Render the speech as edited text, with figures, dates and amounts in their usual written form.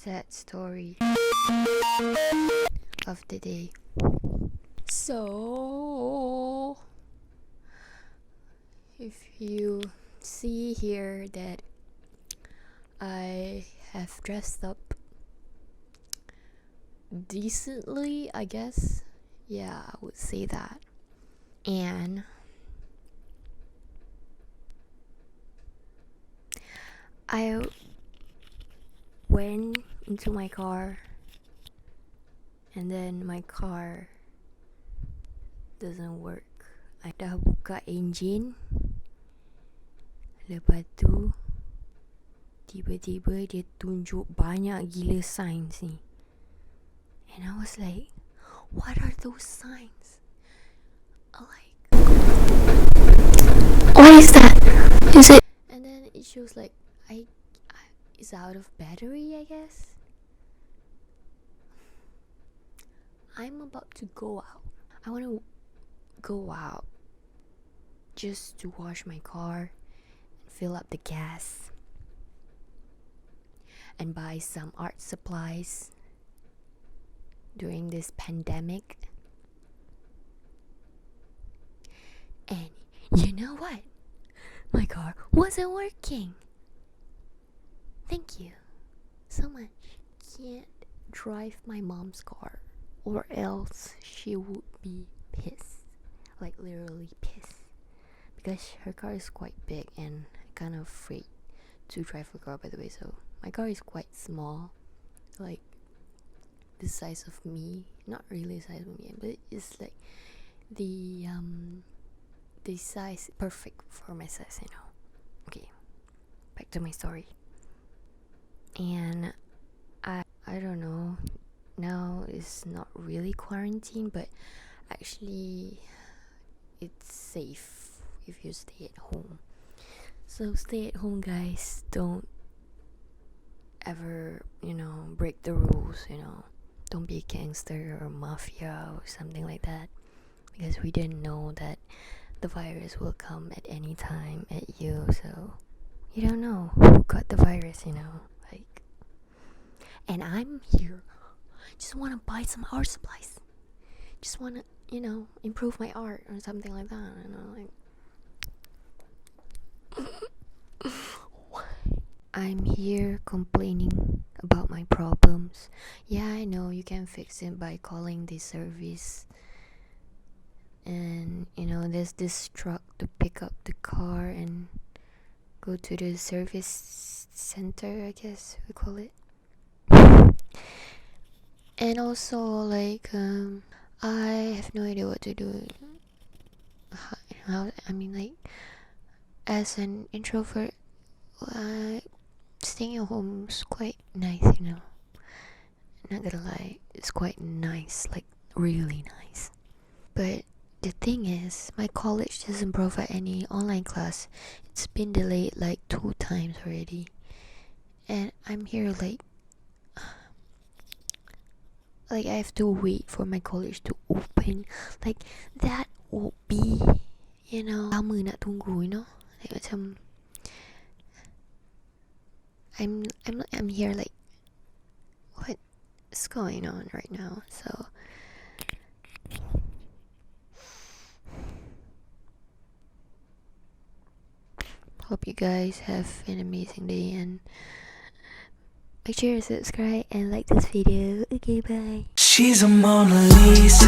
sad story of the day. So, if you see here that I have dressed up decently, I guess. Yeah, I would say that. And I went into my car, and then my car doesn't work. I dah buka engine, lepas tu tiba-tiba dia tunjuk banyak gila signs ni. And I was like, what are those signs? Like, what is that? Is it? And then it shows like I it's out of battery, I guess. I'm about to go out. I want to go out just to wash my car and fill up the gas and buy some art supplies during this pandemic. And you know what? My car wasn't working. Thank you so much. Can't drive my mom's car, or else she would be pissed. Like literally pissed. Because her car is quite big and I'm kind of afraid to drive her car, by the way. So my car is quite small. Like the size of me. Not really the size of me, but it's like the size perfect for my size, you know. Okay, back to my story. And I don't know, now it's not really quarantine, but actually it's safe if you stay at home. So stay at home, guys. Don't ever, break the rules, don't be a gangster or mafia or something like that, because we didn't know that the virus will come at any time at you. So you don't know who got the virus, like. And I'm here, just want to buy some art supplies, just want to improve my art or something like that, like. I'm here complaining about my problems. Yeah, I know you can fix it by calling the service, and there's this truck to pick up the car and go to the service center, I guess we call it. And also, like, I have no idea what to do. Like, as an introvert, staying at home is quite nice, Not gonna lie, it's quite nice, like really nice. But the thing is, my college doesn't provide any online class. It's been delayed like 2 times already. And I'm here like I have to wait for my college to open. Like that will be, lama nak tunggu, Like macam I'm here like, what's going on right now? So hope you guys have an amazing day, and make sure to subscribe and like this video. Okay, bye. She's a Mona Lisa.